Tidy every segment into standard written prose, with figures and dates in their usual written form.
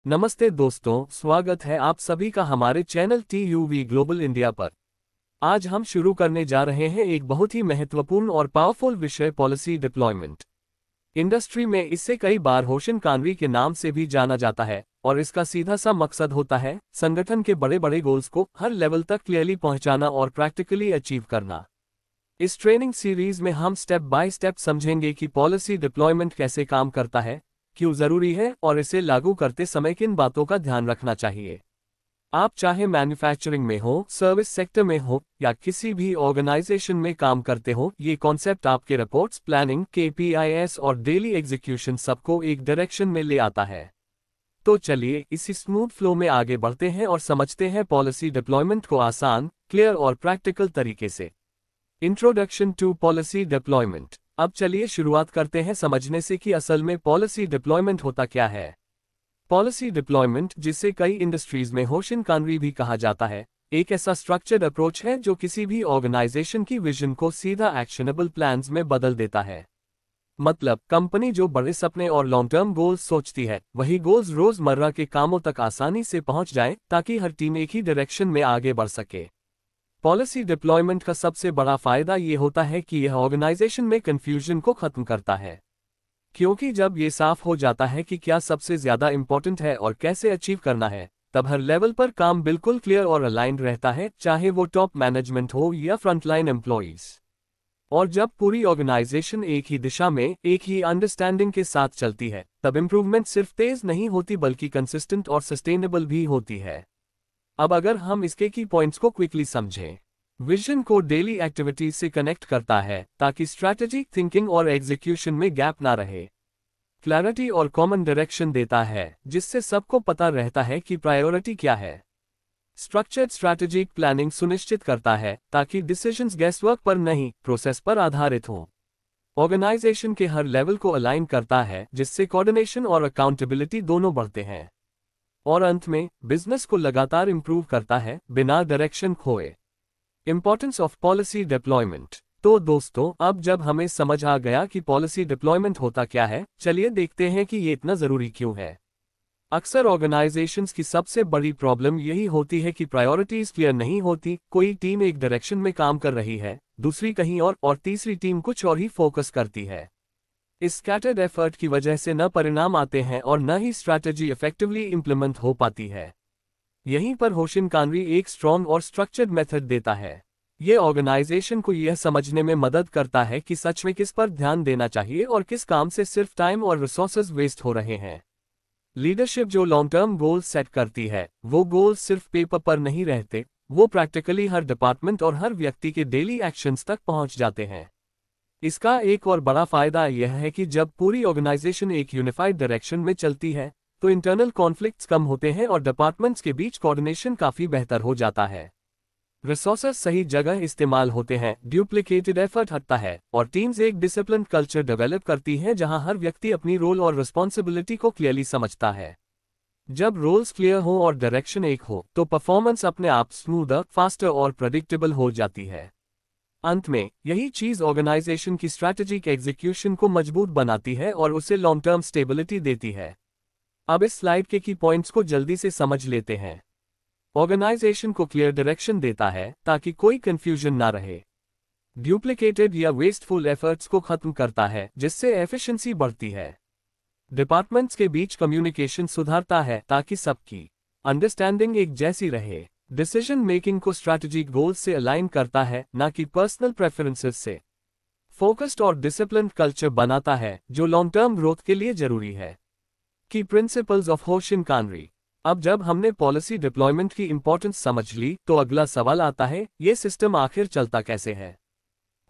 नमस्ते दोस्तों, स्वागत है आप सभी का हमारे चैनल TUV ग्लोबल इंडिया पर। आज हम शुरू करने जा रहे हैं एक बहुत ही महत्वपूर्ण और पावरफुल विषय, पॉलिसी डिप्लॉयमेंट। इंडस्ट्री में इसे कई बार होशिन कानरी के नाम से भी जाना जाता है और इसका सीधा सा मकसद होता है संगठन के बड़े बड़े गोल्स को हर लेवल तक क्लियरली पहुंचाना और प्रैक्टिकली अचीव करना। इस ट्रेनिंग सीरीज में हम स्टेप बाय स्टेप समझेंगे कि पॉलिसी डिप्लॉयमेंट कैसे काम करता है, क्यों जरूरी है और इसे लागू करते समय किन बातों का ध्यान रखना चाहिए। आप चाहे मैन्युफैक्चरिंग में हो, सर्विस सेक्टर में हो या किसी भी ऑर्गेनाइजेशन में काम करते हो, ये कॉन्सेप्ट आपके रिपोर्ट्स, प्लानिंग, KPIs और डेली एग्जीक्यूशन सबको एक डायरेक्शन में ले आता है। तो चलिए इसी स्मूथ फ्लो में आगे बढ़ते हैं और समझते हैं पॉलिसी डिप्लॉयमेंट को आसान, क्लियर और प्रैक्टिकल तरीके से। Introduction to policy deployment. अब चलिए शुरुआत करते हैं समझने से कि असल में पॉलिसी डिप्लॉयमेंट होता क्या है। पॉलिसी डिप्लॉयमेंट, जिसे कई इंडस्ट्रीज में होशिन कानरी भी कहा जाता है, एक ऐसा स्ट्रक्चर्ड अप्रोच है जो किसी भी ऑर्गेनाइजेशन की विजन को सीधा एक्शनेबल प्लान्स में बदल देता है। मतलब कंपनी जो बड़े सपने और लॉन्ग टर्म गोल्स सोचती है, वही गोल्स रोजमर्रा के कामों तक आसानी से पहुंच जाए ताकि हर टीम एक ही डायरेक्शन में आगे बढ़ सके। पॉलिसी डिप्लॉयमेंट का सबसे बड़ा फायदा ये होता है कि यह ऑर्गेनाइजेशन में कंफ्यूजन को खत्म करता है, क्योंकि जब ये साफ हो जाता है कि क्या सबसे ज्यादा इंपॉर्टेंट है और कैसे अचीव करना है, तब हर लेवल पर काम बिल्कुल क्लियर और अलाइंड रहता है, चाहे वो टॉप मैनेजमेंट हो या फ्रंटलाइन एम्प्लॉइज। और जब पूरी ऑर्गेनाइजेशन एक ही दिशा में, एक ही अंडरस्टैंडिंग के साथ चलती है, तब इंप्रूवमेंट सिर्फ तेज नहीं होती बल्कि कंसिस्टेंट और सस्टेनेबल भी होती है। अब अगर हम इसके की पॉइंट्स को क्विकली समझें। विजन को डेली एक्टिविटीज से कनेक्ट करता है ताकि स्ट्रैटेजिक थिंकिंग और एग्जीक्यूशन में गैप ना रहे। क्लैरिटी और कॉमन डायरेक्शन देता है, जिससे सबको पता रहता है कि प्रायोरिटी क्या है। स्ट्रक्चर्ड स्ट्रैटेजिक प्लानिंग सुनिश्चित करता है ताकि डिसीजंस गैसवर्क पर नहीं, प्रोसेस पर आधारित हों। ऑर्गेनाइजेशन के हर लेवल को अलाइन करता है, जिससे कोऑर्डिनेशन और अकाउंटेबिलिटी दोनों बढ़ते हैं। और अंत में बिजनेस को लगातार इंप्रूव करता है, बिना डायरेक्शन खोए। Importance of policy deployment. तो दोस्तों, अब जब हमें समझ आ गया कि पॉलिसी डिप्लॉयमेंट होता क्या है, चलिए देखते हैं कि ये इतना जरूरी क्यों है। अक्सर ऑर्गेनाइजेशंस की सबसे बड़ी प्रॉब्लम यही होती है कि प्रायोरिटीज क्लियर नहीं होती। कोई टीम एक डायरेक्शन में काम कर रही है, दूसरी कहीं और तीसरी टीम कुछ और ही फोकस करती है। इस स्कैटर्ड एफर्ट की वजह से न परिणाम आते हैं और न ही स्ट्रैटेजी इफेक्टिवली इंप्लीमेंट हो पाती है। यहीं पर होशिन कानरी एक स्ट्रॉन्ग और स्ट्रक्चर्ड मेथड देता है। ये ऑर्गेनाइजेशन को यह समझने में मदद करता है कि सच में किस पर ध्यान देना चाहिए और किस काम से सिर्फ टाइम और रिसोर्सेज वेस्ट हो रहे हैं। लीडरशिप जो लॉन्ग टर्म गोल्स सेट करती है, वो गोल्स सिर्फ पेपर पर नहीं रहते, वो प्रैक्टिकली हर डिपार्टमेंट और हर व्यक्ति के डेली एक्शंस तक पहुंच जाते हैं। इसका एक और बड़ा फायदा यह है कि जब पूरी ऑर्गेनाइजेशन एक यूनिफाइड डायरेक्शन में चलती है, तो इंटरनल कॉन्फ्लिक्ट्स कम होते हैं और डिपार्टमेंट्स के बीच कोऑर्डिनेशन काफी बेहतर हो जाता है। रिसोर्सेज सही जगह इस्तेमाल होते हैं, डुप्लीकेटेड एफर्ट हटता है और टीम्स एक डिसिप्लिन कल्चर डेवलप करती हैं जहां हर व्यक्ति अपनी रोल और रिस्पॉन्सिबिलिटी को क्लियरली समझता है। जब रोल्स क्लियर हो और डायरेक्शन एक हो, तो परफॉर्मेंस अपने आप स्मूदर, फास्टर और प्रेडिक्टेबल हो जाती है। अंत में यही चीज ऑर्गेनाइजेशन की स्ट्रैटेजिक एग्जीक्यूशन को मजबूत बनाती है और उसे लॉन्ग टर्म स्टेबिलिटी देती है। अब इस स्लाइड के की पॉइंट्स को जल्दी से समझ लेते हैं। ऑर्गेनाइजेशन को क्लियर डायरेक्शन देता है ताकि कोई कंफ्यूजन ना रहे। डुप्लीकेटेड या वेस्टफुल एफर्ट्स को खत्म करता है, जिससे एफिशिएंसी बढ़ती है। डिपार्टमेंट्स के बीच कम्युनिकेशन सुधारता है ताकि सबकी अंडरस्टैंडिंग एक जैसी रहे। डिसीजन मेकिंग को स्ट्रैटेजिक गोल्स से अलाइन करता है, ना कि पर्सनल प्रेफरेंसेस से। फोकस्ड और डिसिप्लिन्ड कल्चर बनाता है, जो लॉन्ग टर्म ग्रोथ के लिए जरूरी है। की प्रिंसिपल्स ऑफ होशिन कानरी। अब जब हमने पॉलिसी डिप्लॉयमेंट की इंपॉर्टेंस समझ ली, तो अगला सवाल आता है, ये सिस्टम आखिर चलता कैसे है।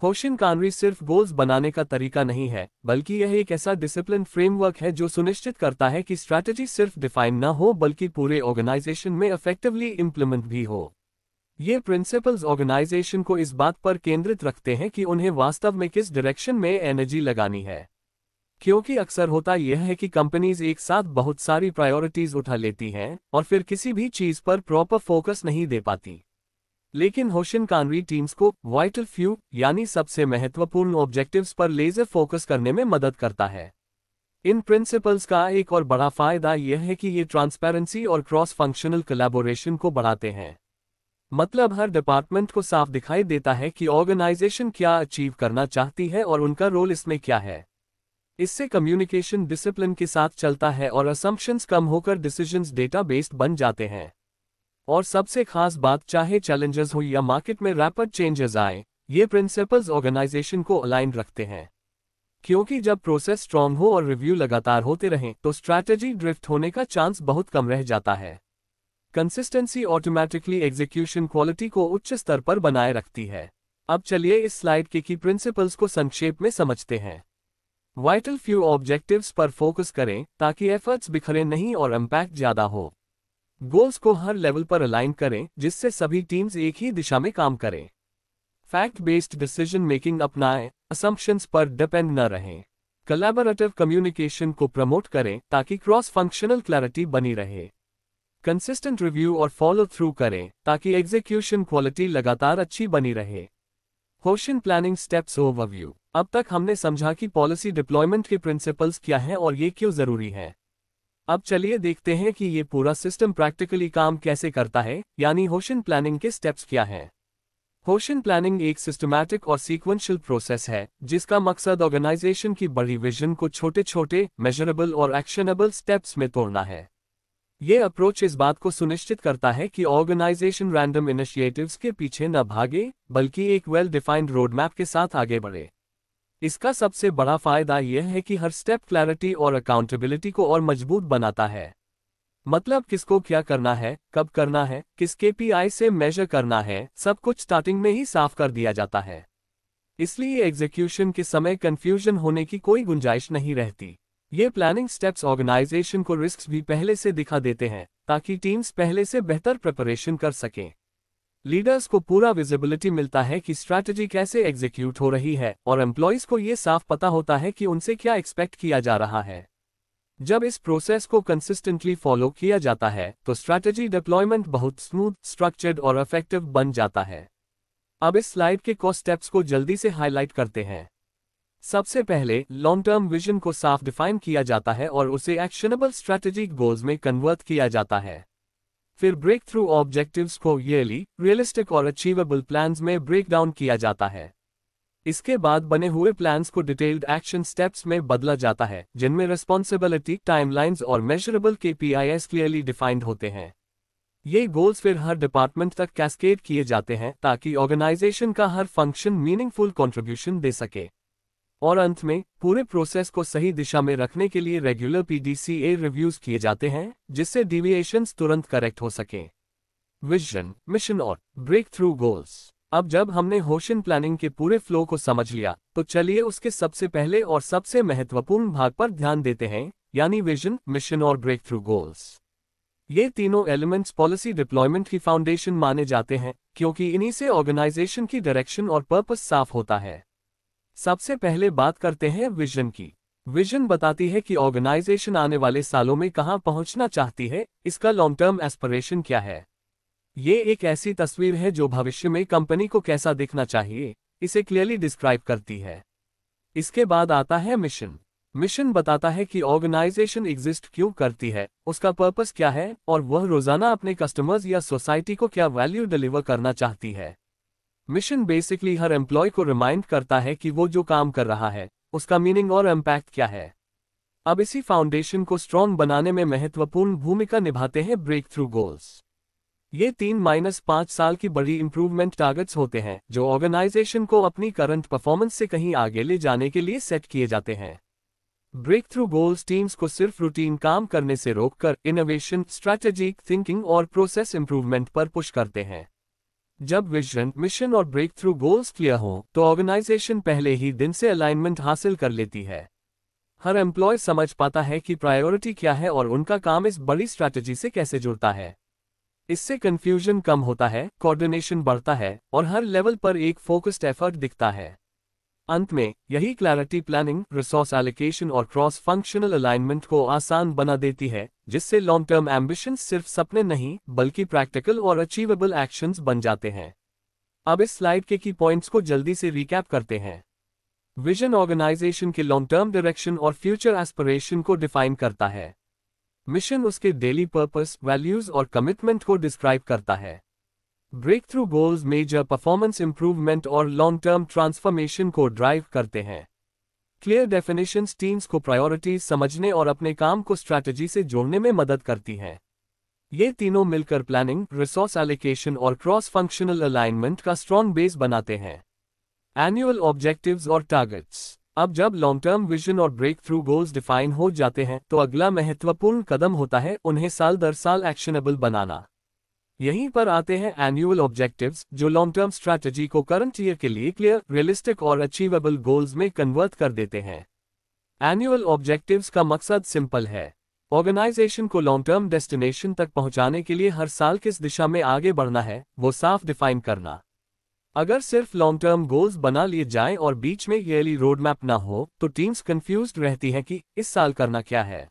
होशिन कानरी सिर्फ गोल्स बनाने का तरीका नहीं है, बल्कि यह एक ऐसा डिसिप्लिन फ्रेमवर्क है जो सुनिश्चित करता है कि स्ट्रैटेजी सिर्फ डिफाइन न हो बल्कि पूरे ऑर्गेनाइजेशन में इफेक्टिवली इंप्लीमेंट भी हो। ये प्रिंसिपल्स ऑर्गेनाइजेशन को इस बात पर केंद्रित रखते हैं कि उन्हें वास्तव में किस डायरेक्शन में एनर्जी लगानी है। क्योंकि अक्सर होता यह है कि कंपनीज एक साथ बहुत सारी प्रायोरिटीज उठा लेती हैं और फिर किसी भी चीज पर प्रॉपर फोकस नहीं दे पाती। लेकिन होशिन कानरी टीम्स को वाइटल फ्यू यानी सबसे महत्वपूर्ण ऑब्जेक्टिव्स पर लेजर फोकस करने में मदद करता है। इन प्रिंसिपल्स का एक और बड़ा फायदा यह है कि ये ट्रांसपेरेंसी और क्रॉस फंक्शनल कोलैबोरेशन को बढ़ाते हैं। मतलब हर डिपार्टमेंट को साफ दिखाई देता है कि ऑर्गेनाइजेशन क्या अचीव करना चाहती है और उनका रोल इसमें क्या है। इससे कम्युनिकेशन डिसिप्लिन के साथ चलता है और असम्पशंस कम होकर डिसीजंस डेटा बेस्ड बन जाते हैं। और सबसे खास बात, चाहे चैलेंजेस हो या मार्केट में रैपिड चेंजेस आए, ये प्रिंसिपल्स ऑर्गेनाइजेशन को अलाइन रखते हैं। क्योंकि जब प्रोसेस स्ट्रांग हो और रिव्यू लगातार होते रहें तो स्ट्रैटेजी ड्रिफ्ट होने का चांस बहुत कम रह जाता है। कंसिस्टेंसी ऑटोमेटिकली एग्जीक्यूशन क्वालिटी को उच्च स्तर पर बनाए रखती है। अब चलिए इस स्लाइड के की प्रिंसिपल्स को संक्षेप में समझते हैं। वाइटल फ्यू ऑब्जेक्टिव्स पर फोकस करें ताकि एफर्ट्स बिखरे नहीं और इम्पैक्ट ज्यादा हो। गोल्स को हर लेवल पर अलाइन करें जिससे सभी टीम्स एक ही दिशा में काम करें। फैक्ट बेस्ड डिसीजन मेकिंग अपनाएं, असम्पशंस पर डिपेंड न रहें। कोलैबोरेटिव कम्युनिकेशन को प्रमोट करें ताकि क्रॉस फंक्शनल क्लैरिटी बनी रहे। कंसिस्टेंट रिव्यू और फॉलो थ्रू करें ताकि एग्जीक्यूशन क्वालिटी लगातार अच्छी बनी रहे। होशियन प्लानिंग स्टेप्स ओवरव्यू। अब तक हमने समझा कि पॉलिसी डिप्लॉयमेंट के प्रिंसिपल्स क्या हैं और ये क्यों जरूरी है। अब चलिए देखते हैं कि ये पूरा सिस्टम प्रैक्टिकली काम कैसे करता है, यानी होशियन प्लानिंग के स्टेप्स क्या हैं। होशियन प्लानिंग एक सिस्टमैटिक और सीक्वेंशियल प्रोसेस है जिसका मकसद ऑर्गेनाइजेशन की बड़ी विजन को छोटे छोटे मेजरेबल और एक्शनेबल स्टेप्स में तोड़ना है। ये अप्रोच इस बात को सुनिश्चित करता है कि ऑर्गेनाइजेशन रैंडम इनिशिएटिव्स के पीछे न भागे बल्कि एक वेल डिफाइंड रोडमैप के साथ आगे बढ़े। इसका सबसे बड़ा फायदा यह है कि हर स्टेप क्लैरिटी और अकाउंटेबिलिटी को और मजबूत बनाता है। मतलब किसको क्या करना है, कब करना है, किस केपीआई से मेजर करना है, सब कुछ स्टार्टिंग में ही साफ कर दिया जाता है। इसलिए एग्जीक्यूशन के समय कंफ्यूजन होने की कोई गुंजाइश नहीं रहती। ये प्लानिंग स्टेप्स ऑर्गेनाइजेशन को रिस्क्स भी पहले से दिखा देते हैं ताकि टीम्स पहले से बेहतर प्रिपरेशन कर सकें। लीडर्स को पूरा विजिबिलिटी मिलता है कि स्ट्रैटेजी कैसे एग्जीक्यूट हो रही है और एम्प्लॉयज को ये साफ पता होता है कि उनसे क्या एक्सपेक्ट किया जा रहा है। जब इस प्रोसेस को कंसिस्टेंटली फॉलो किया जाता है तो स्ट्रैटेजी डिप्लॉयमेंट बहुत स्मूथ, स्ट्रक्चर्ड और इफेक्टिव बन जाता है। अब इस स्लाइड के कुछ स्टेप्स को जल्दी से हाईलाइट करते हैं। सबसे पहले लॉन्ग टर्म विजन को साफ डिफाइन किया जाता है और उसे एक्शनेबल स्ट्रैटेजिक गोल्स में कन्वर्ट किया जाता है। फिर ब्रेक थ्रू ऑब्जेक्टिव्स को ईयरली, रियलिस्टिक और अचीवेबल प्लान्स में ब्रेक डाउन किया जाता है। इसके बाद बने हुए प्लान्स को डिटेल्ड एक्शन स्टेप्स में बदला जाता है जिनमें रिस्पॉन्सिबिलिटी, टाइमलाइंस और मेजरेबल केपीआईएस क्लियरली डिफाइंड होते हैं। ये गोल्स फिर हर डिपार्टमेंट तक कैस्केड किए जाते हैं ताकि ऑर्गेनाइजेशन का हर फंक्शन मीनिंगफुल कंट्रीब्यूशन दे सके। और अंत में पूरे प्रोसेस को सही दिशा में रखने के लिए रेगुलर पीडीसीए रिव्यूज किए जाते हैं जिससे डिविएशंस तुरंत करेक्ट हो सके। विजन, मिशन और ब्रेक थ्रू गोल्स। अब जब हमने होशियन प्लानिंग के पूरे फ्लो को समझ लिया तो चलिए उसके सबसे पहले और सबसे महत्वपूर्ण भाग पर ध्यान देते हैं, यानी विजन, मिशन और ब्रेक थ्रू गोल्स। ये तीनों एलिमेंट्स पॉलिसी डिप्लॉयमेंट की फाउंडेशन माने जाते हैं क्योंकि इन्हीं से ऑर्गेनाइजेशन की डायरेक्शन और पर्पस साफ होता है। सबसे पहले बात करते हैं विजन की। विजन बताती है कि ऑर्गेनाइजेशन आने वाले सालों में कहां पहुंचना चाहती है, इसका लॉन्ग टर्म एस्पिरेशन क्या है। ये एक ऐसी तस्वीर है जो भविष्य में कंपनी को कैसा दिखना चाहिए, इसे क्लियरली डिस्क्राइब करती है। इसके बाद आता है मिशन। मिशन बताता है कि ऑर्गेनाइजेशन एग्जिस्ट क्यों करती है, उसका पर्पस क्या है और वह रोजाना अपने कस्टमर्स या सोसाइटी को क्या वैल्यू डिलीवर करना चाहती है। मिशन बेसिकली हर एम्प्लॉय को रिमाइंड करता है कि वो जो काम कर रहा है उसका मीनिंग और इम्पैक्ट क्या है। अब इसी फाउंडेशन को स्ट्रॉन्ग बनाने में महत्वपूर्ण भूमिका निभाते हैं ब्रेक थ्रू गोल्स। ये 3-5 साल की बड़ी इंप्रूवमेंट टारगेट्स होते हैं जो ऑर्गेनाइजेशन को अपनी करंट परफॉर्मेंस से कहीं आगे ले जाने के लिए सेट किए जाते हैं। ब्रेक थ्रू गोल्स टीम्स को सिर्फ रूटीन काम करने से रोककर इनोवेशन, स्ट्रैटेजिक थिंकिंग और प्रोसेस इंप्रूवमेंट पर पुश करते हैं। जब विजन, मिशन और ब्रेक थ्रू गोल्स क्लियर हों तो ऑर्गेनाइजेशन पहले ही दिन से अलाइनमेंट हासिल कर लेती है। हर एम्प्लॉय समझ पाता है कि प्रायोरिटी क्या है और उनका काम इस बड़ी स्ट्रैटेजी से कैसे जुड़ता है। इससे कंफ्यूजन कम होता है, कोऑर्डिनेशन बढ़ता है और हर लेवल पर एक फोकस्ड एफर्ट दिखता है। अंत में यही क्लैरिटी प्लानिंग, रिसोर्स एलोकेशन और क्रॉस फंक्शनल अलाइनमेंट को आसान बना देती है जिससे लॉन्ग टर्म एम्बिशंस सिर्फ सपने नहीं बल्कि प्रैक्टिकल और अचीवेबल एक्शंस बन जाते हैं। अब इस स्लाइड के की पॉइंट्स को जल्दी से रिकैप करते हैं। विजन ऑर्गेनाइजेशन के लॉन्ग टर्म डायरेक्शन और फ्यूचर एस्पिरेशन को डिफाइन करता है। मिशन उसके डेली पर्पस, वैल्यूज और कमिटमेंट को डिस्क्राइब करता है। Breakthrough goals major performance improvement और लॉन्ग टर्म ट्रांसफॉर्मेशन को ड्राइव करते हैं। क्लियर डेफिनेशंस टीम्स को प्रायोरिटीज समझने और अपने काम को स्ट्रैटेजी से जोड़ने में मदद करती हैं। ये तीनों मिलकर प्लानिंग, रिसोर्स एलोकेशन और क्रॉस फंक्शनल अलाइनमेंट का स्ट्रॉन्ग बेस बनाते हैं। एनुअल ऑब्जेक्टिव्स और टारगेट्स। अब जब लॉन्ग टर्म विजन और ब्रेक थ्रू गोल्स डिफाइन हो जाते हैं तो अगला महत्वपूर्ण कदम होता है उन्हें साल दर साल एक्शनेबल बनाना। यहीं पर आते हैं एनुअल ऑब्जेक्टिव्स, जो लॉन्ग टर्म स्ट्रैटेजी को करंट ईयर के लिए क्लियर, रियलिस्टिक और अचीवेबल गोल्स में कन्वर्ट कर देते हैं। एनुअल ऑब्जेक्टिव्स का मकसद सिंपल है, ऑर्गेनाइजेशन को लॉन्ग टर्म डेस्टिनेशन तक पहुंचाने के लिए हर साल किस दिशा में आगे बढ़ना है वो साफ डिफाइन करना। अगर सिर्फ लॉन्ग टर्म गोल्स बना लिए जाएं और बीच में ईयरली रोड मैप ना हो तो टीम्स कंफ्यूज्ड रहती हैं कि इस साल करना क्या है।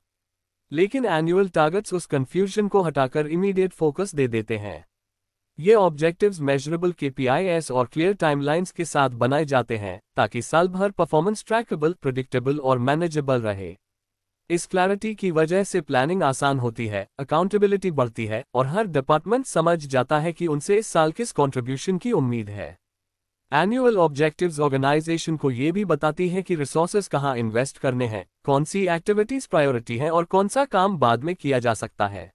लेकिन एनुअल टारगेट्स उस कंफ्यूजन को हटाकर इमीडिएट फोकस दे देते हैं। ये ऑब्जेक्टिव्स मेजरेबल KPIs और क्लियर टाइमलाइंस के साथ बनाए जाते हैं ताकि साल भर परफॉर्मेंस ट्रैकेबल, प्रेडिक्टेबल और मैनेजेबल रहे। इस क्लैरिटी की वजह से प्लानिंग आसान होती है, अकाउंटेबिलिटी बढ़ती है और हर डिपार्टमेंट समझ जाता है कि उनसे इस साल किस कंट्रीब्यूशन की उम्मीद है। एनुअल ऑब्जेक्टिव्स ऑर्गेनाइजेशन को ये भी बताती है कि रिसोर्सेज कहाँ इन्वेस्ट करने हैं, कौन सी एक्टिविटीज प्रायोरिटी हैं और कौन सा काम बाद में किया जा सकता है।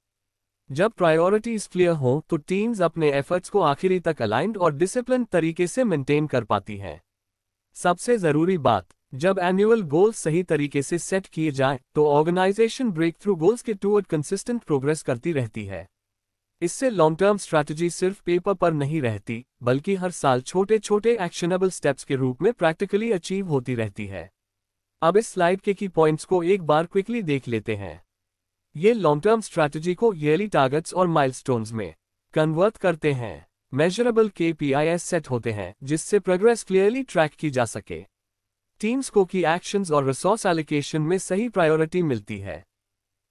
जब प्रायोरिटीज क्लियर हो तो टीम्स अपने एफर्ट्स को आखिरी तक अलाइंड और डिसिप्लिन तरीके से मेंटेन कर पाती हैं। सबसे जरूरी बात, जब एनुअल गोल्स सही तरीके से सेट किए जाएं तो ऑर्गेनाइजेशन ब्रेक थ्रू गोल्स के टूवर्ड कंसिस्टेंट प्रोग्रेस करती रहती है। इससे लॉन्ग टर्म स्ट्रैटेजी सिर्फ पेपर पर नहीं रहती बल्कि हर साल छोटे छोटे एक्शनेबल स्टेप्स के रूप में प्रैक्टिकली अचीव होती रहती है। अब इस स्लाइड के की पॉइंट्स को एक बार क्विकली देख लेते हैं। ये लॉन्ग टर्म स्ट्रैटेजी को ईयरली टारगेट्स और माइलस्टोन्स में कन्वर्ट करते हैं। मेजरेबल KPIs सेट होते हैं जिससे प्रोग्रेस क्लियरली ट्रैक की जा सके। टीम्स को की एक्शंस और रिसोर्स एलोकेशन में सही प्रायोरिटी मिलती है।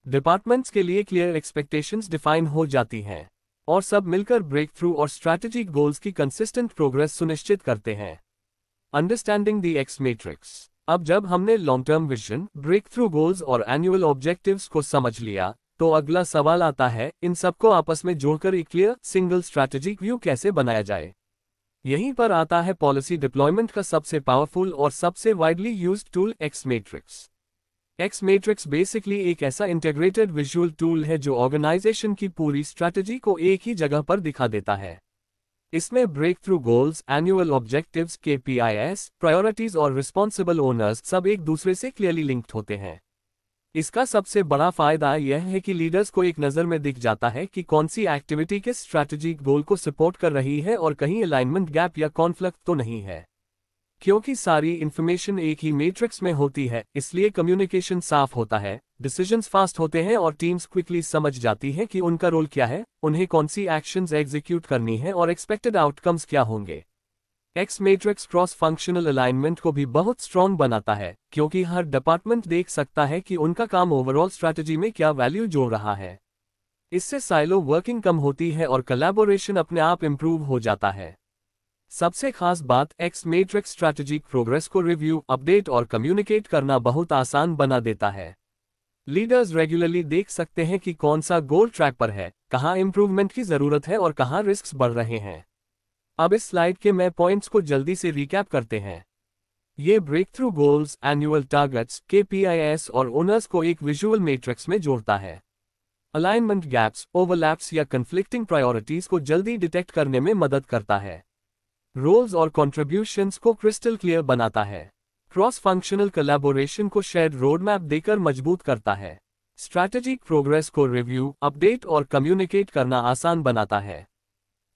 डिपार्टमेंट्स के लिए क्लियर एक्सपेक्टेशंस डिफाइन हो जाती हैं और सब मिलकर ब्रेक थ्रू और स्ट्रैटेजिक गोल्स की कंसिस्टेंट प्रोग्रेस सुनिश्चित करते हैं। Understanding the X matrix. अब जब हमने long term vision, breakthrough goals और एनुअल ऑब्जेक्टिव्स को समझ लिया तो अगला सवाल आता है, इन सबको आपस में जोड़कर एक क्लियर सिंगल स्ट्रैटेजिक व्यू कैसे बनाया जाए। यहीं पर आता है पॉलिसी डिप्लॉयमेंट का सबसे पावरफुल और सबसे widely used tool, x matrix. X matrix basically एक ऐसा इंटीग्रेटेड विजुअल टूल है जो ऑर्गेनाइजेशन की पूरी स्ट्रैटेजी को एक ही जगह पर दिखा देता है। इसमें breakthrough goals, annual objectives, KPIs, priorities और रिस्पॉन्सिबल ओनर्स सब एक दूसरे से क्लियरली लिंक्ड होते हैं। इसका सबसे बड़ा फायदा यह है कि लीडर्स को एक नज़र में दिख जाता है कि कौन सी एक्टिविटी किस स्ट्रैटेजिक गोल को सपोर्ट कर रही है और कहीं अलाइनमेंट गैप या कॉन्फ्लिक्ट तो नहीं है। क्योंकि सारी इन्फॉर्मेशन एक ही मैट्रिक्स में होती है इसलिए कम्युनिकेशन साफ होता है, डिसीजंस फास्ट होते हैं और टीम्स क्विकली समझ जाती है कि उनका रोल क्या है, उन्हें कौन सी एक्शंस एग्जीक्यूट करनी है और एक्सपेक्टेड आउटकम्स क्या होंगे। X matrix cross functional alignment को भी बहुत स्ट्रॉन्ग बनाता है क्योंकि हर डिपार्टमेंट देख सकता है कि उनका काम ओवरऑल स्ट्रैटेजी में क्या वैल्यू जोड़ रहा है। इससे साइलो वर्किंग कम होती है और कोलैबोरेशन अपने आप इंप्रूव हो जाता है। सबसे खास बात, एक्स मैट्रिक्स स्ट्रैटेजिक प्रोग्रेस को रिव्यू, अपडेट और कम्युनिकेट करना बहुत आसान बना देता है। लीडर्स रेगुलरली देख सकते हैं कि कौन सा गोल ट्रैक पर है, कहां इंप्रूवमेंट की जरूरत है और कहां रिस्क्स बढ़ रहे हैं। अब इस स्लाइड के मैं पॉइंट्स को जल्दी से रिकैप करते हैं। ये breakthrough goals, annual targets, KPIs और ओनर्स को एक विजुअल मैट्रिक्स में जोड़ता है। अलाइनमेंट गैप्स, ओवरलैप्स या कन्फ्लिक्टिंग प्रायोरिटीज को जल्दी डिटेक्ट करने में मदद करता है। रोल्स और कॉन्ट्रीब्यूशंस को क्रिस्टल क्लियर बनाता है। क्रॉस फंक्शनल कोलैबोरेशन को शेयर्ड रोड मैप देकर मजबूत करता है। स्ट्रैटेजिक प्रोग्रेस को रिव्यू, अपडेट और कम्युनिकेट करना आसान बनाता है।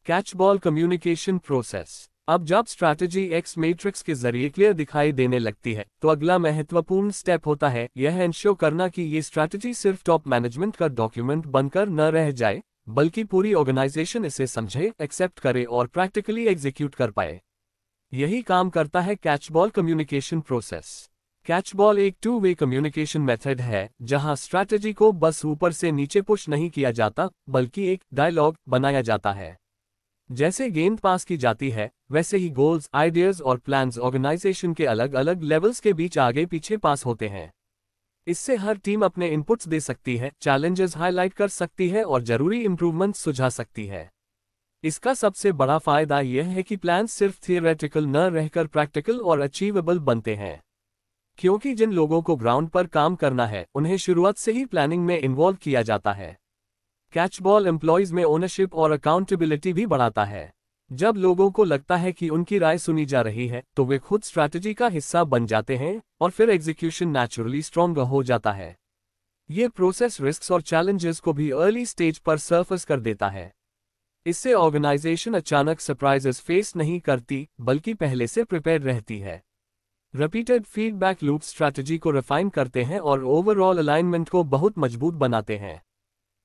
Catch ball communication process. अब जब स्ट्रैटेजी एक्स मैट्रिक्स के जरिए क्लियर दिखाई देने लगती है तो अगला महत्वपूर्ण स्टेप होता है यह इंश्योर करना कि ये स्ट्रैटेजी सिर्फ टॉप मैनेजमेंट का डॉक्यूमेंट बनकर न रह जाए बल्कि पूरी ऑर्गेनाइजेशन इसे समझे, एक्सेप्ट करे और प्रैक्टिकली एग्जीक्यूट कर पाए। यही काम करता है catch ball communication process. Catch ball एक 2-वे कम्युनिकेशन मेथड है जहां स्ट्रैटेजी को बस ऊपर से नीचे पुश नहीं किया जाता बल्कि एक डायलॉग बनाया जाता है। जैसे गेंद पास की जाती है, वैसे ही गोल्स, आइडियाज और प्लान्स ऑर्गेनाइजेशन के अलग अलग लेवल्स के बीच आगे पीछे पास होते हैं। इससे हर टीम अपने इनपुट्स दे सकती है, चैलेंजेस हाईलाइट कर सकती है और जरूरी इंप्रूवमेंट्स सुझा सकती है। इसका सबसे बड़ा फायदा यह है कि प्लान्स सिर्फ थियोरेटिकल न रहकर प्रैक्टिकल और अचीवेबल बनते हैं, क्योंकि जिन लोगों को ग्राउंड पर काम करना है उन्हें शुरुआत से ही प्लानिंग में इन्वॉल्व किया जाता है। कैचबॉल एम्प्लॉयज में ओनरशिप और अकाउंटेबिलिटी भी बढ़ाता है। जब लोगों को लगता है कि उनकी राय सुनी जा रही है तो वे खुद स्ट्रैटेजी का हिस्सा बन जाते हैं और फिर एग्जीक्यूशन नेचुरली स्ट्रॉन्गर हो जाता है। ये प्रोसेस रिस्क्स और चैलेंजेस को भी अर्ली स्टेज पर सरफेस कर देता है। इससे ऑर्गेनाइजेशन अचानक सरप्राइजेस फेस नहीं करती, बल्कि पहले से प्रिपेयर रहती है। रिपीटेड फीडबैक लूप स्ट्रैटेजी को रिफाइन करते हैं और ओवरऑल अलाइनमेंट को बहुत मजबूत बनाते हैं।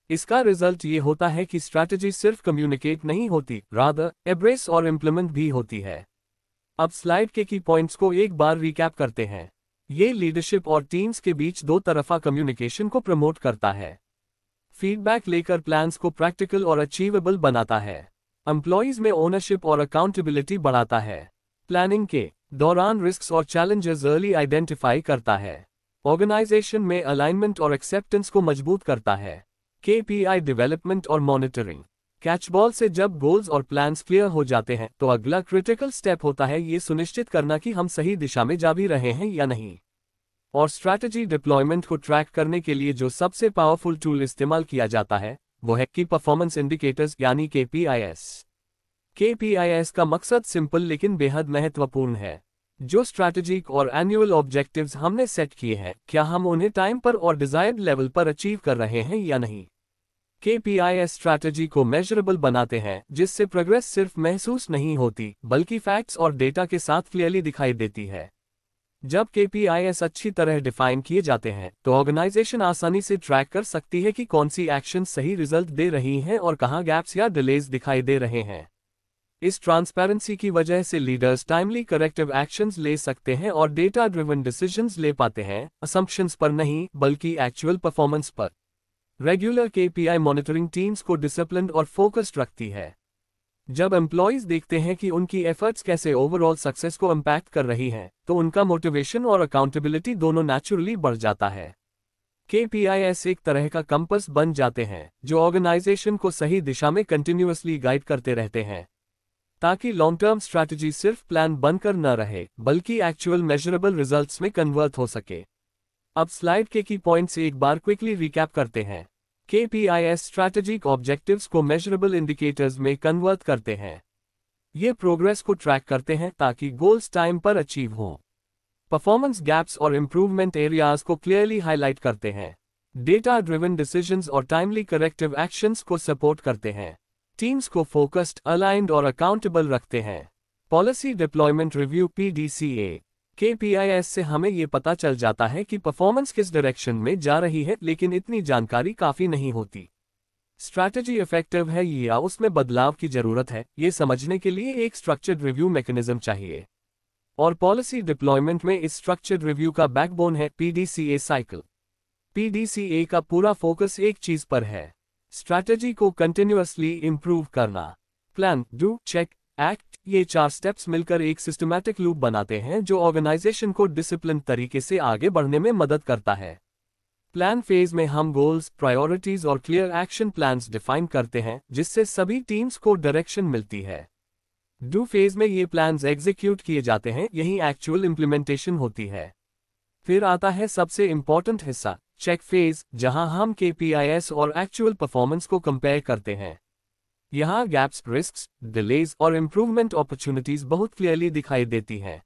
इसका रिजल्ट ये होता है कि स्ट्रैटेजी सिर्फ कम्युनिकेट नहीं होती, रादर एब्रेस और इम्प्लीमेंट भी होती है। अब स्लाइड के की पॉइंट्स को एक बार रिकैप करते हैं। ये लीडरशिप और टीम्स के बीच दो तरफा कम्युनिकेशन को प्रमोट करता है। फीडबैक लेकर प्लान्स को प्रैक्टिकल और अचीवेबल बनाता है। एम्प्लॉयज में ओनरशिप और अकाउंटेबिलिटी बढ़ाता है। प्लानिंग के दौरान रिस्क्स और चैलेंजेस अर्ली आइडेंटिफाई करता है। ऑर्गेनाइजेशन में अलाइनमेंट और एक्सेप्टेंस को मजबूत करता है। KPI डेवलपमेंट और मॉनिटरिंग। कैचबॉल से जब गोल्स और प्लान्स क्लियर हो जाते हैं तो अगला क्रिटिकल स्टेप होता है ये सुनिश्चित करना कि हम सही दिशा में जा भी रहे हैं या नहीं। और स्ट्रैटेजी डिप्लॉयमेंट को ट्रैक करने के लिए जो सबसे पावरफुल टूल इस्तेमाल किया जाता है वो है की परफॉर्मेंस इंडिकेटर्स यानी KPIs। KPIs का मकसद सिंपल लेकिन बेहद महत्वपूर्ण है। जो स्ट्रैटेजिक और एनुअल ऑब्जेक्टिव्स हमने सेट किए हैं, क्या हम उन्हें टाइम पर और डिजायर्ड लेवल पर अचीव कर रहे हैं या नहीं। KPIs स्ट्रैटेजी को मेजरेबल बनाते हैं, जिससे प्रोग्रेस सिर्फ महसूस नहीं होती बल्कि फैक्ट्स और डेटा के साथ क्लियरली दिखाई देती है। जब KPIs अच्छी तरह डिफाइन किए जाते हैं तो ऑर्गेनाइजेशन आसानी से ट्रैक कर सकती है कि कौन सी एक्शन सही रिजल्ट दे रही हैं और कहां गैप्स या डिलेज दिखाई दे रहे हैं। इस ट्रांसपेरेंसी की वजह से लीडर्स टाइमली करेक्टिव एक्शंस ले सकते हैं और डेटा ड्रिवन डिसीजंस ले पाते हैं, असम्पशंस पर नहीं बल्कि एक्चुअल परफॉर्मेंस पर। रेगुलर KPI मॉनिटरिंग टीम्स को डिसिप्लिन्ड और फोकस्ड रखती है। जब एम्प्लॉयज देखते हैं कि उनकी एफर्ट्स कैसे ओवरऑल सक्सेस को इम्पैक्ट कर रही हैं, तो उनका मोटिवेशन और अकाउंटेबिलिटी दोनों नेचुरली बढ़ जाता है। KPIs एक तरह का कंपास बन जाते हैं जो ऑर्गेनाइजेशन को सही दिशा में कंटिन्यूअसली गाइड करते रहते हैं, ताकि लॉन्ग टर्म स्ट्रैटेजी सिर्फ प्लान बनकर न रहे बल्कि एक्चुअल मेजरेबल रिजल्ट्स में कन्वर्ट हो सके। अब स्लाइड के की पॉइंट्स एक बार क्विकली रिकैप करते हैं। KPIs स्ट्रैटेजिक ऑब्जेक्टिव्स को मेजरेबल इंडिकेटर्स में कन्वर्ट करते हैं। ये प्रोग्रेस को ट्रैक करते हैं ताकि गोल्स टाइम पर अचीव हों। परफॉर्मेंस गैप्स और इंप्रूवमेंट एरियाज को क्लियरली हाईलाइट करते हैं। डेटा ड्रिवन डिसीजंस और टाइमली करेक्टिव एक्शंस को सपोर्ट करते हैं। टीम्स को फोकस्ड, अलाइंड और अकाउंटेबल रखते हैं। Policy deployment review PDCA। KPIs से हमें ये पता चल जाता है कि परफॉर्मेंस किस डायरेक्शन में जा रही है, लेकिन इतनी जानकारी काफी नहीं होती। स्ट्रैटेजी इफेक्टिव है या उसमें बदलाव की जरूरत है, ये समझने के लिए एक स्ट्रक्चर्ड रिव्यू मैकेनिज्म चाहिए। और पॉलिसी डिप्लॉयमेंट में इस स्ट्रक्चर्ड रिव्यू का बैकबोन है PDCA साइकिल। PDCA का पूरा फोकस एक चीज पर है, स्ट्रैटेजी को कंटिन्यूअसली इंप्रूव करना। प्लान, डू, चेक, एक्ट, ये 4 स्टेप्स मिलकर एक सिस्टमैटिक लूप बनाते हैं जो ऑर्गेनाइजेशन को डिसिप्लिन तरीके से आगे बढ़ने में मदद करता है। प्लान फेज में हम गोल्स, प्रायोरिटीज और क्लियर एक्शन प्लान्स डिफाइन करते हैं, जिससे सभी टीम्स को डायरेक्शन मिलती है। डू फेज में ये प्लान्स एग्जीक्यूट किए जाते हैं, यही एक्चुअल इंप्लीमेंटेशन होती है। फिर आता है सबसे इंपॉर्टेंट हिस्सा, चेक फेज, जहां हम KPIs और एक्चुअल परफॉर्मेंस को कंपेयर करते हैं। यहाँ गैप्स, रिस्क्स, डिलेज और इंप्रूवमेंट अपॉर्चुनिटीज बहुत क्लियरली दिखाई देती हैं।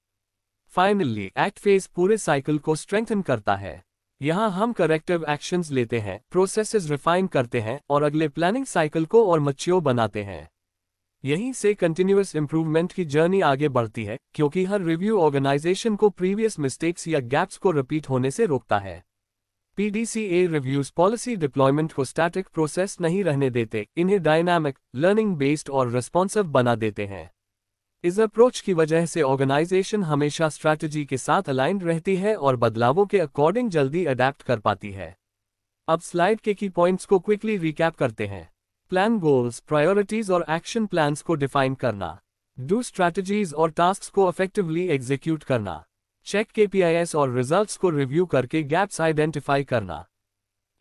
फाइनली एक्ट फेज पूरे साइकिल को स्ट्रेंथन करता है। यहाँ हम करेक्टिव एक्शंस लेते हैं, प्रोसेसेस रिफाइन करते हैं और अगले प्लानिंग साइकिल को और मैच्योर बनाते हैं। यहीं से कंटिन्यूअस इंप्रूवमेंट की जर्नी आगे बढ़ती है, क्योंकि हर रिव्यू ऑर्गेनाइजेशन को प्रीवियस मिस्टेक्स या गैप्स को रिपीट होने से रोकता है। PDCA रिव्यूज पॉलिसी डिप्लॉयमेंट को स्टैटिक प्रोसेस नहीं रहने देते, इन्हें डायनामिक, लर्निंग बेस्ड और रिस्पॉन्सिव बना देते हैं। इस अप्रोच की वजह से ऑर्गेनाइजेशन हमेशा स्ट्रैटेजी के साथ अलाइंड रहती है और बदलावों के अकॉर्डिंग जल्दी अडेप्ट कर पाती है। अब स्लाइड के की पॉइंट्स को क्विकली रिकैप करते हैं। प्लान गोल्स, प्रायोरिटीज और एक्शन प्लान्स को डिफाइन करना। डू स्ट्रैटेजीज और टास्क्स को इफेक्टिवली एग्जीक्यूट करना। चेक KPIs और रिजल्ट्स को रिव्यू करके गैप्स आइडेंटिफाई करना।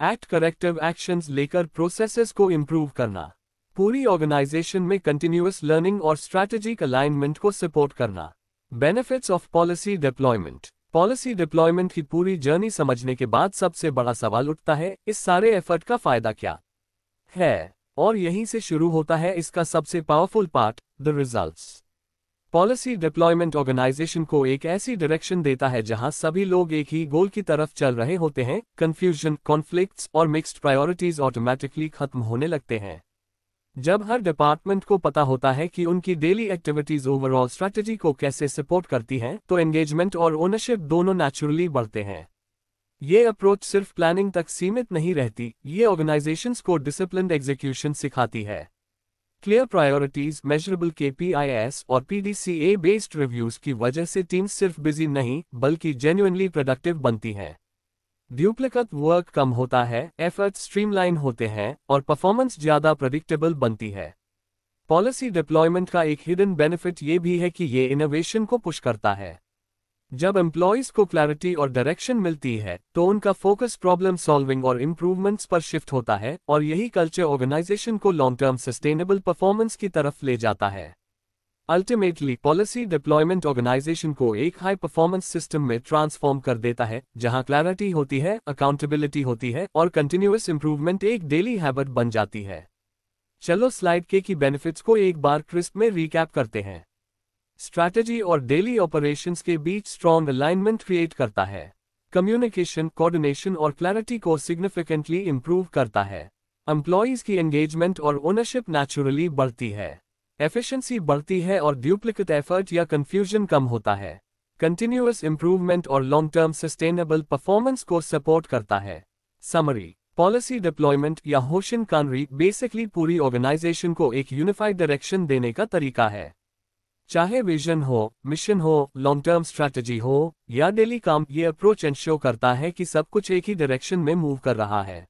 एक्ट करेक्टिव एक्शंस लेकर प्रोसेसेस को इम्प्रूव करना। पूरी ऑर्गेनाइजेशन में कंटिन्यूअस लर्निंग और स्ट्रैटेजिक अलाइनमेंट को सपोर्ट करना। Benefits of policy deployment. Policy deployment की पूरी जर्नी समझने के बाद सबसे बड़ा सवाल उठता है, इस सारे एफर्ट का फायदा क्या है? और यहीं से शुरू होता है इसका सबसे powerful part, the results. Policy deployment organisation को एक ऐसी डायरेक्शन देता है जहां सभी लोग एक ही गोल की तरफ चल रहे होते हैं। कंफ्यूजन, कॉन्फ्लिक्ट्स और मिक्स्ड प्रायोरिटीज ऑटोमेटिकली खत्म होने लगते हैं। जब हर डिपार्टमेंट को पता होता है कि उनकी डेली एक्टिविटीज ओवरऑल स्ट्रैटेजी को कैसे सपोर्ट करती हैं, तो एंगेजमेंट और ओनरशिप दोनों नेचुरली बढ़ते हैं। ये अप्रोच सिर्फ प्लानिंग तक सीमित नहीं रहती, ये ऑर्गेनाइजेशंस को डिसिप्लिन्ड एग्जीक्यूशन सिखाती है। क्लियर प्रायोरिटीज, मेजरेबल KPIs और PDCA बेस्ड रिव्यूज की वजह से टीम्स सिर्फ बिजी नहीं बल्कि जेन्युइनली प्रोडक्टिव बनती हैं। ड्यूप्लिकेट वर्क कम होता है, एफर्ट स्ट्रीमलाइन होते हैं और परफॉर्मेंस ज़्यादा प्रेडिक्टेबल बनती है। पॉलिसी डिप्लॉयमेंट का एक हिडन बेनिफिट ये भी है कि ये इनोवेशन को पुश करता है। जब एम्प्लॉयज को क्लैरिटी और डायरेक्शन मिलती है तो उनका फोकस प्रॉब्लम सॉल्विंग और इम्प्रूवमेंट्स पर शिफ्ट होता है, और यही कल्चर ऑर्गेनाइजेशन को लॉन्ग टर्म सस्टेनेबल परफॉर्मेंस की तरफ ले जाता है। अल्टीमेटली पॉलिसी डिप्लॉयमेंट ऑर्गेनाइजेशन को एक हाई परफॉर्मेंस सिस्टम में ट्रांसफॉर्म कर देता है, जहां क्लैरिटी होती है, अकाउंटेबिलिटी होती है और कंटिन्यूअस इंप्रूवमेंट एक डेली हैबिट बन जाती है। चलो स्लाइड के की बेनिफिट्स को एक बार क्रिस्प में रिकैप करते हैं। स्ट्रैटेजी और डेली ऑपरेशंस के बीच स्ट्रॉन्ग अलाइनमेंट क्रिएट करता है। कम्युनिकेशन, कोऑर्डिनेशन और क्लैरिटी को सिग्निफिकेंटली इंप्रूव करता है। एम्प्लॉयज की एंगेजमेंट और ओनरशिप नेचुरली बढ़ती है। एफिशिएंसी बढ़ती है और डुप्लीकेट एफर्ट या कंफ्यूजन कम होता है। कंटिन्यूअस इंप्रूवमेंट और लॉन्ग टर्म सस्टेनेबल परफॉर्मेंस को सपोर्ट करता है। समरी, पॉलिसी डिप्लॉयमेंट या होशिन कानरी बेसिकली पूरी ऑर्गेनाइजेशन को एक यूनिफाइड डायरेक्शन देने का तरीका है। चाहे विजन हो, मिशन हो, लॉन्ग टर्म स्ट्रैटेजी हो या डेली काम, ये अप्रोच इंश्योर करता है कि सब कुछ एक ही डायरेक्शन में मूव कर रहा है।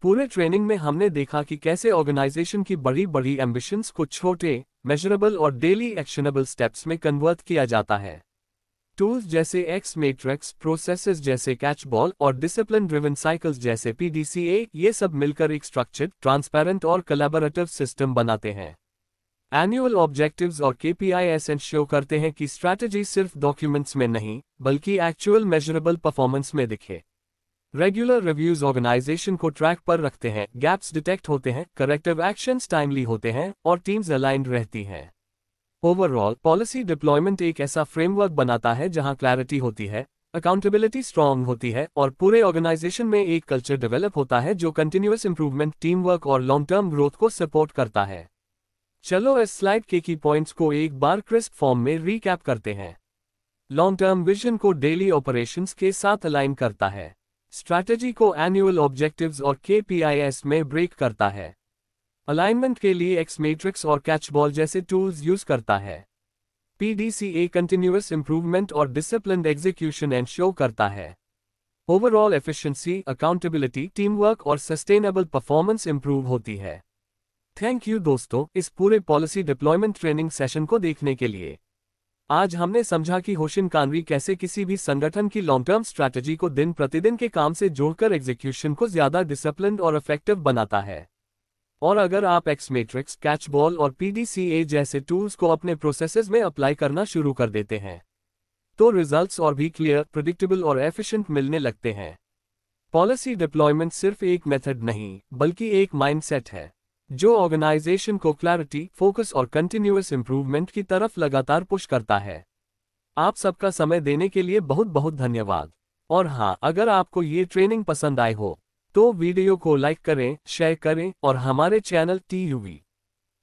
पूरे ट्रेनिंग में हमने देखा कि कैसे ऑर्गेनाइजेशन की बड़ी बड़ी एम्बिशंस को छोटे, मेजरेबल और डेली एक्शनेबल स्टेप्स में कन्वर्ट किया जाता है। टूल्स जैसे एक्स मैट्रिक्स, प्रोसेसेस जैसे कैचबॉल और डिसिप्लिन ड्रिवन साइकिल्स जैसे PDCA, ये सब मिलकर एक स्ट्रक्चर्ड, ट्रांसपेरेंट और कोलैबोरेटिव सिस्टम बनाते हैं। एनुअल ऑब्जेक्टिव्स और KPIs इंश्योर करते हैं कि स्ट्रैटेजी सिर्फ डॉक्यूमेंट्स में नहीं बल्कि एक्चुअल मेजरेबल परफॉर्मेंस में दिखे। रेगुलर रिव्यूज ऑर्गेनाइजेशन को ट्रैक पर रखते हैं, गैप्स डिटेक्ट होते हैं, करेक्टिव एक्शंस टाइमली होते हैं और टीम्स अलाइंड रहती हैं। ओवरऑल पॉलिसी डिप्लॉयमेंट एक ऐसा फ्रेमवर्क बनाता है जहां क्लैरिटी होती है, अकाउंटेबिलिटी स्ट्रांग होती है और पूरे ऑर्गेनाइजेशन में एक कल्चर डेवलप होता है जो कंटिन्यूअस इंप्रूवमेंट, टीम वर्क और लॉन्ग टर्म ग्रोथ को सपोर्ट करता है। चलो इस स्लाइड के की पॉइंट्स को एक बार क्रिस्प फॉर्म में रीकैप करते हैं। लॉन्ग टर्म विजन को डेली ऑपरेशंस के साथ अलाइन करता है। स्ट्रैटेजी को एनुअल ऑब्जेक्टिव्स और KPIs में ब्रेक करता है। अलाइनमेंट के लिए एक्स मैट्रिक्स और कैचबॉल जैसे टूल्स यूज करता है। PDCA कंटिन्यूअस इंप्रूवमेंट और डिसिप्लिन्ड एग्जीक्यूशन एंश्योर करता है। Overall efficiency, accountability, team work और सस्टेनेबल परफॉर्मेंस इंप्रूव होती है। थैंक यू दोस्तों इस पूरे पॉलिसी डिप्लॉयमेंट ट्रेनिंग सेशन को देखने के लिए। आज हमने समझा कि होशिन कानरी कैसे किसी भी संगठन की लॉन्ग टर्म स्ट्रैटेजी को दिन प्रतिदिन के काम से जोड़कर एग्जीक्यूशन को ज्यादा डिसिप्लिन्ड और इफेक्टिव बनाता है। और अगर आप एक्स मैट्रिक्स, कैचबॉल और PDCA जैसे टूल्स को अपने प्रोसेसेस में अप्लाई करना शुरू कर देते हैं तो रिजल्ट्स और भी क्लियर, प्रेडिक्टेबल और एफिशिएंट मिलने लगते हैं। पॉलिसी डिप्लॉयमेंट सिर्फ एक मेथड नहीं बल्कि एक माइंडसेट है जो ऑर्गेनाइजेशन को क्लैरिटी, फोकस और कंटिन्यूअस इंप्रूवमेंट की तरफ लगातार पुश करता है। आप सबका समय देने के लिए बहुत बहुत धन्यवाद। और हाँ, अगर आपको ये ट्रेनिंग पसंद आए हो तो वीडियो को लाइक करें, शेयर करें और हमारे चैनल TUV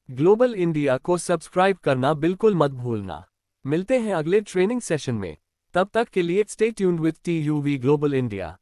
ग्लोबल इंडिया को सब्सक्राइब करना बिल्कुल मत भूलना। मिलते हैं अगले ट्रेनिंग सेशन में, तब तक के लिए stay tuned with TUV global India.